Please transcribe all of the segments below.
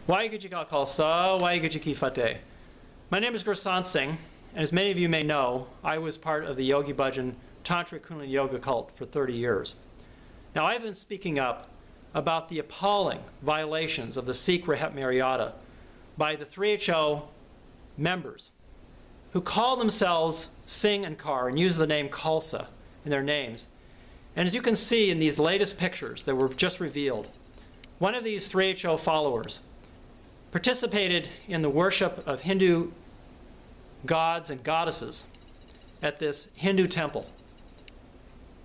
Waheguru Ji Ka Khalsa, Waheguru Ji Ki Fateh. My name is Guru Singh, and as many of you may know, I was part of the Yogi Bhajan tantric kundalini yoga cult for 30 years. Now, I've been speaking up about the appalling violations of the Sikh Rehat Maryada by the 3HO members who call themselves Singh and Kaur and use the name Khalsa in their names. And as you can see in these latest pictures that were just revealed, one of these 3HO followers participated in the worship of Hindu gods and goddesses at this Hindu temple,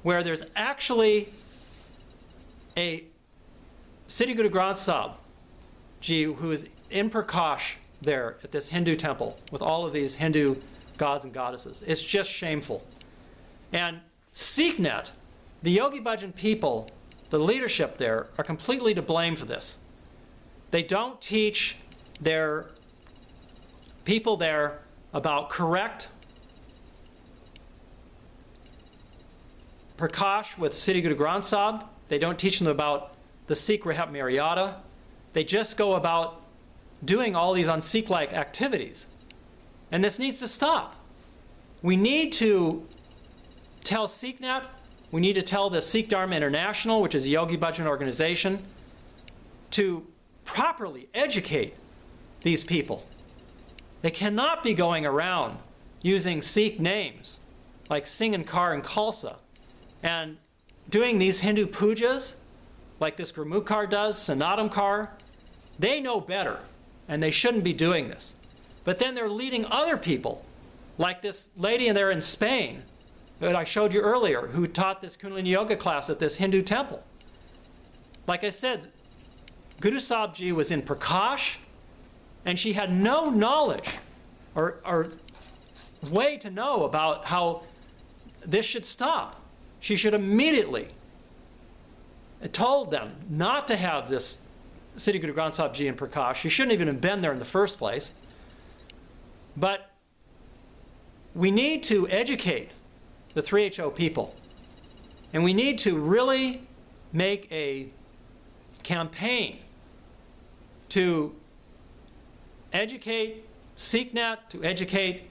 where there's actually a Siddhi Guru Granth Sahib Ji who is in prakash there at this Hindu temple with all of these Hindu gods and goddesses. It's just shameful. And SikhNet, the Yogi Bhajan people, the leadership there, are completely to blame for this. They don't teach their people there about correct prakash with Siddhi Guru Granth Sahib. They don't teach them about the Sikh Rehat Maryada. They just go about doing all these un-Sikh-like activities. And this needs to stop. We need to tell SikhNet, we need to tell the SikhDharm International, which is a Yogi Bhajan organization, to properly educate these people. They cannot be going around using Sikh names like Singh and Kaur and Khalsa and doing these Hindu pujas like this Gurmukhar does, Sanatam Kaur. They know better, and they shouldn't be doing this. But then they're leading other people, like this lady in there in Spain that I showed you earlier, who taught this Kundalini yoga class at this Hindu temple. Like I said, Guru Sahib Ji was in prakash, and she had no knowledge or way to know about how this should stop. She should immediately told them not to have this Siddhi Guru Granth Sahib Ji in prakash. She shouldn't even have been there in the first place. But we need to educate the 3HO people. And we need to really make a campaign to educate SikhNet, to educate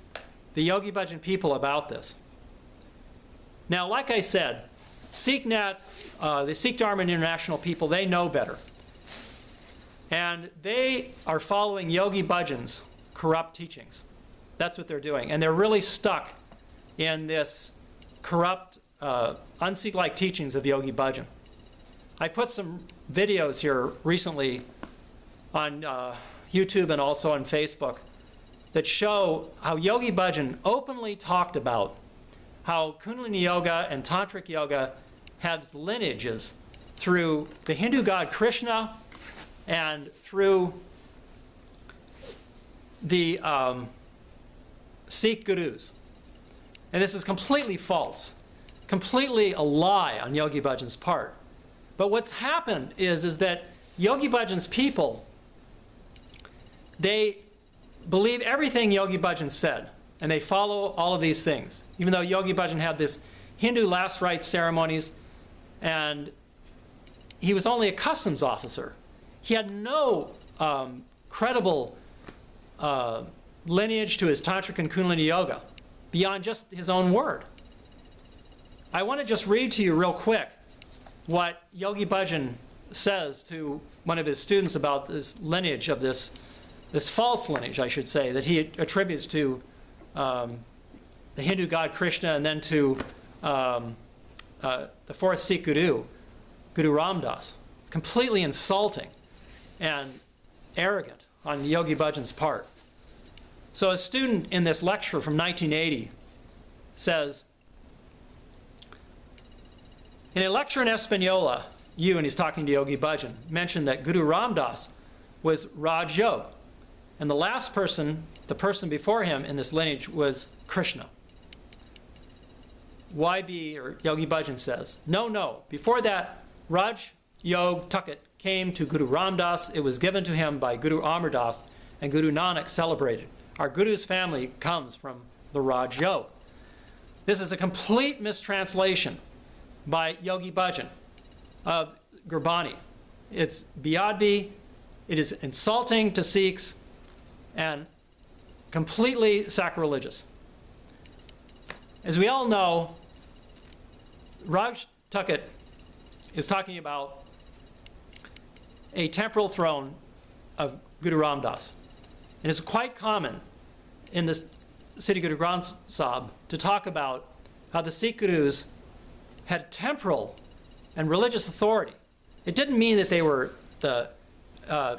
the Yogi Bhajan people about this. Now, like I said, SikhNet, the SikhDharm International people, they know better. And they are following Yogi Bhajan's corrupt teachings. That's what they're doing. And they're really stuck in this corrupt, un-Sikh-like teachings of Yogi Bhajan. I put some videos here recently on YouTube and also on Facebook that show how Yogi Bhajan openly talked about how Kundalini yoga and tantric yoga has lineages through the Hindu god Krishna and through the Sikh gurus. And this is completely false, completely a lie on Yogi Bhajan's part. But what's happened is that Yogi Bhajan's people, they believe everything Yogi Bhajan said, and they follow all of these things. Even though Yogi Bhajan had this Hindu last rites ceremonies, and he was only a customs officer. He had no credible lineage to his tantric and kundalini yoga beyond just his own word. I want to just read to you real quick what Yogi Bhajan says to one of his students about this lineage of this false lineage, I should say, that he attributes to the Hindu god Krishna and then to the fourth Sikh Guru, Guru Ramdas. Completely insulting and arrogant on Yogi Bhajan's part. So a student in this lecture from 1980 says, in a lecture in Espanola, and he's talking to Yogi Bhajan, mentioned that Guru Ramdas was Raj Yoga, and the last person, the person before him in this lineage, was Krishna. YB, or Yogi Bhajan, says, no, before that, Raj Yoga Tukkat came to Guru Ramdas. It was given to him by Guru Amar Das, and Guru Nanak celebrated. Our Guru's family comes from the Raj Yoga. This is a complete mistranslation by Yogi Bhajan of Gurbani. It's beadbi It is insulting to Sikhs and completely sacrilegious. As we all know, Raj Tuckett is talking about a temporal throne of Guru Ramdas. And it's quite common in the Siddhi Guru Granth Sahib to talk about how the Sikh Gurus had temporal and religious authority. It didn't mean that they were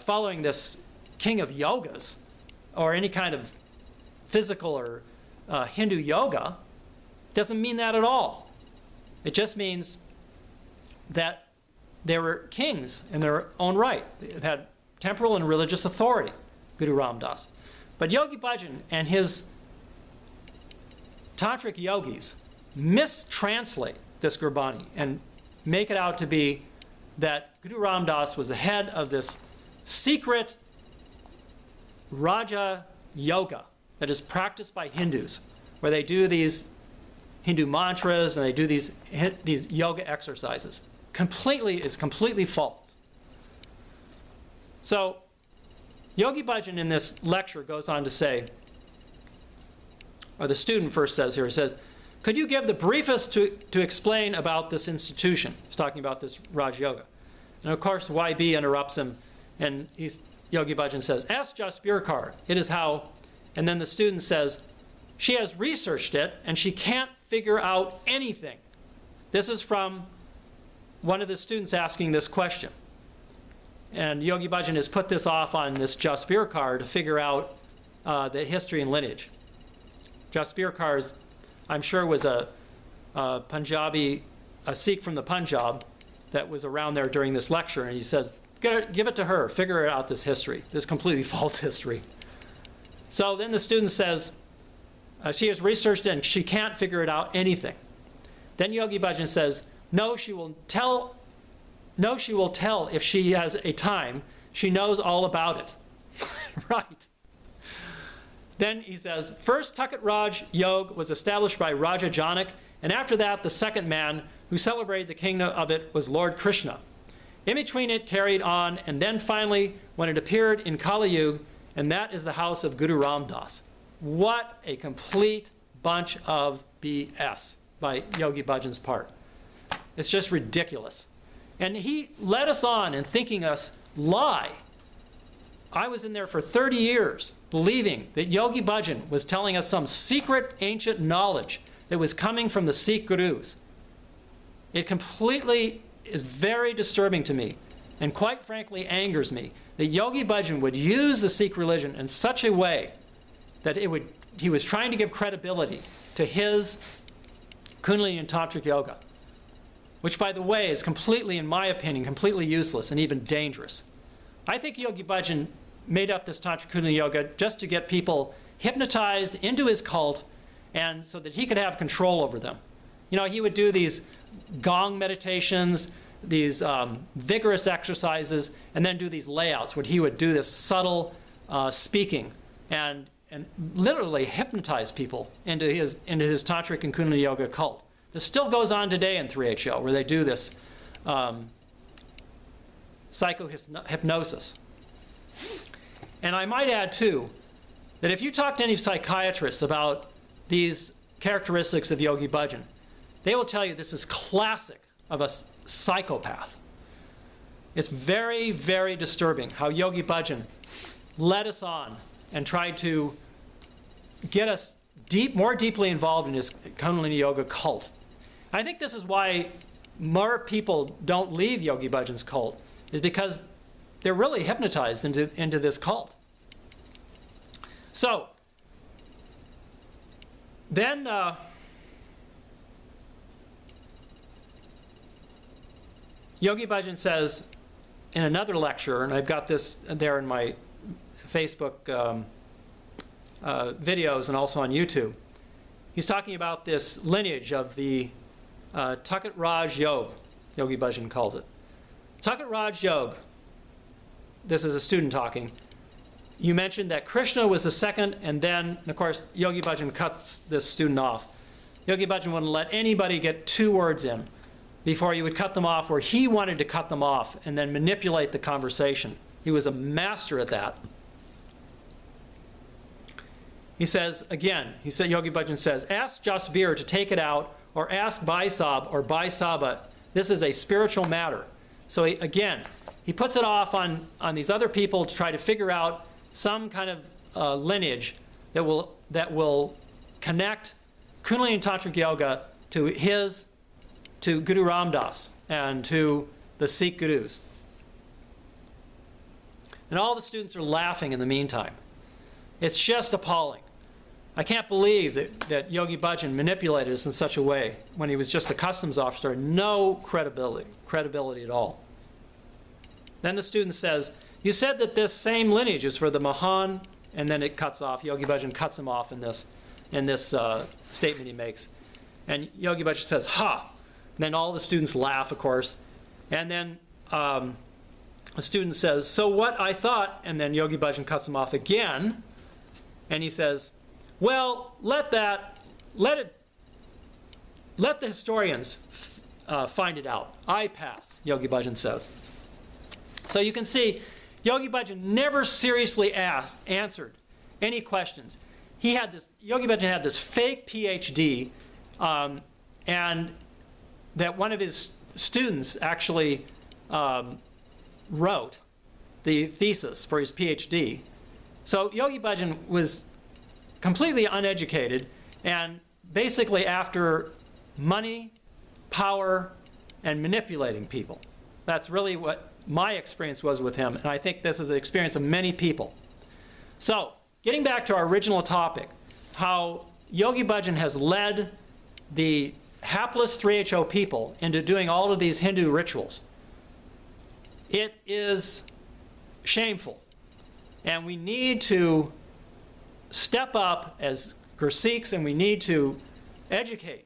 following this king of yogas or any kind of physical or Hindu yoga. It doesn't mean that at all. It just means that they were kings in their own right. They had temporal and religious authority, Guru Ramdas. But Yogi Bhajan and his tantric yogis mistranslate this Gurbani and make it out to be that Guru Ramdas was the head of this secret Raja yoga that is practiced by Hindus, where they do these Hindu mantras and they do these yoga exercises. Is completely false. So Yogi Bhajan in this lecture goes on to say, or the student first says here, he says, could you give the briefest to explain about this institution? He's talking about this Raj Yoga. And of course YB interrupts him, and Yogi Bhajan says, ask Jasbir Kaur, it is how, and then the student says, she has researched it and she can't figure out anything. This is from one of the students asking this question. And Yogi Bhajan has put this off on this Jasbir Kaur to figure out the history and lineage. Jasbir Kaur, I'm sure, was a Punjabi, a Sikh from the Punjab that was around there during this lecture, and he says, give it to her, figure out this history, this completely false history. So then the student says, she has researched it and she can't figure it out anything. Then Yogi Bhajan says, no, she will tell if she has a time. She knows all about it. Right. Then he says, first Tuckett Raj Yog was established by Raja Janak, and after that the second man who celebrated the kingdom of it was Lord Krishna. In between it carried on, and then finally when it appeared in Kali Yuga, and that is the house of Guru Ramdas. What a complete bunch of BS by Yogi Bhajan's part. It's just ridiculous. And he led us on in thinking us lie. I was in there for 30 years believing that Yogi Bhajan was telling us some secret ancient knowledge that was coming from the Sikh Gurus. It completely is very disturbing to me, and quite frankly angers me, that Yogi Bhajan would use the Sikh religion in such a way that he was trying to give credibility to his Kundalini and Tantric yoga, which, by the way, is completely, in my opinion, completely useless and even dangerous. I think Yogi Bhajan made up this Tantric Kundalini yoga just to get people hypnotized into his cult, and so that he could have control over them. You know, he would do these gong meditations, these vigorous exercises, and then do these layouts where he would do this subtle speaking and literally hypnotize people into his Tantric and Kundalini yoga cult. This still goes on today in 3HO, where they do this psychohypnosis. And I might add, too, that if you talk to any psychiatrists about these characteristics of Yogi Bhajan, they will tell you this is classic of a psychopath. It's very, very disturbing how Yogi Bhajan led us on and tried to get us more deeply involved in his Kundalini yoga cult. I think this is why more people don't leave Yogi Bhajan's cult, is because they're really hypnotized into this cult. So then Yogi Bhajan says in another lecture, and I've got this there in my Facebook videos and also on YouTube, he's talking about this lineage of the Tuckett Raj Yoga, Yogi Bhajan calls it. Tuckett Raj Yoga, this is a student talking. You mentioned that Krishna was the second, and then, of course, Yogi Bhajan cuts this student off. Yogi Bhajan wouldn't let anybody get 2 words in before he would cut them off, or he wanted to cut them off and then manipulate the conversation He was a master at that. He says, again, Yogi Bhajan says, ask Jasbir to take it out, or ask Bhai Sahib or Bhai Saba. This is a spiritual matter. So again, he puts it off on these other people to try to figure out some kind of lineage that will connect Kundalini Tantric Yoga to Guru Ramdas and to the Sikh gurus. And all the students are laughing in the meantime. It's just appalling. I can't believe that Yogi Bhajan manipulated us in such a way when he was just a customs officer. No credibility at all. Then the student says, you said that this same lineage is for the Mahan, and then it cuts off. Yogi Bhajan cuts him off in this statement he makes. And Yogi Bhajan says, ha! And then all the students laugh, of course. And then a student says, so what I thought, and then Yogi Bhajan cuts him off again, and he says, well, let the historians find it out. I pass, Yogi Bhajan says. So you can see, Yogi Bhajan never seriously answered any questions. Yogi Bhajan had this fake PhD, and that one of his students actually wrote the thesis for his PhD. So Yogi Bhajan was completely uneducated and basically after money, power, and manipulating people. That's really what my experience was with him, and I think this is the experience of many people. So, getting back to our original topic, how Yogi Bhajan has led the hapless 3HO people into doing all of these Hindu rituals. It is shameful, and we need to step up as Sikhs, and we need to educate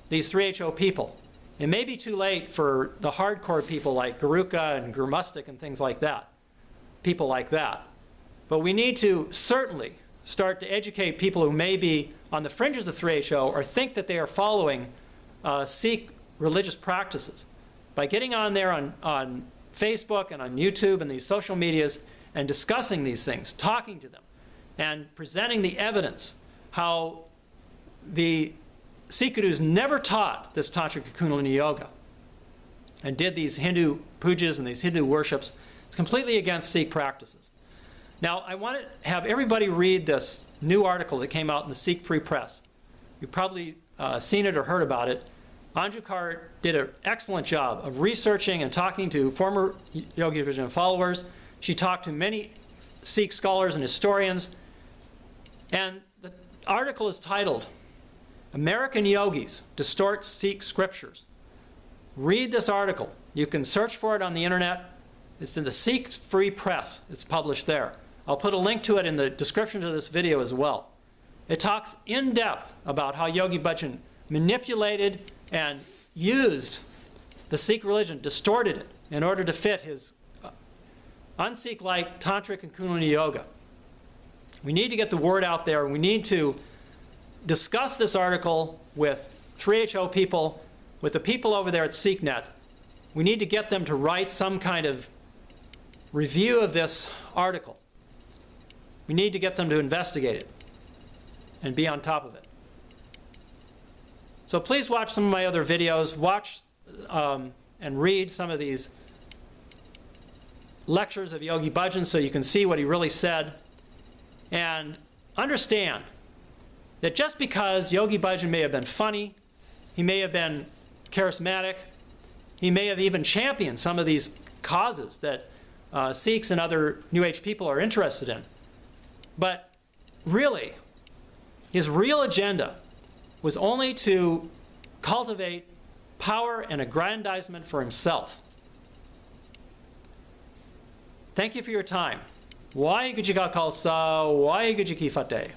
these 3HO people. It may be too late for the hardcore people like Garuka and Gurmustic and things like that, people like that. But we need to certainly start to educate people who may be on the fringes of 3HO or think that they are following Sikh religious practices by getting on there on Facebook and on YouTube and these social medias and discussing these things, talking to them, and presenting the evidence how the Sikh gurus never taught this tantric Kundalini yoga and did these Hindu pujas and these Hindu worships. It's completely against Sikh practices. Now, I want to have everybody read this new article that came out in the Sikh Free Press. You've probably seen it or heard about it. Anju Kaur did an excellent job of researching and talking to former Yogi Bhajan followers. She talked to many Sikh scholars and historians. And the article is titled, American Yogis Distort Sikh Scriptures. Read this article. You can search for it on the internet. It's in the Sikh Free Press. It's published there. I'll put a link to it in the description to this video as well. It talks in depth about how Yogi Bhajan manipulated and used the Sikh religion, distorted it in order to fit his un-Sikh-like tantric and Kundalini yoga. We need to get the word out there. We need to discuss this article with 3HO people, with the people over there at SikhNet. We need to get them to write some kind of review of this article. We need to get them to investigate it and be on top of it. So please watch some of my other videos. Watch and read some of these lectures of Yogi Bhajan so you can see what he really said. And understand that just because Yogi Bhajan may have been funny, he may have been charismatic, he may have even championed some of these causes that Sikhs and other New Age people are interested in. But really, his real agenda was only to cultivate power and aggrandizement for himself. Thank you for your time. Waheguru Ji Ka Khalsa, Waheguru Ji Ki Fateh.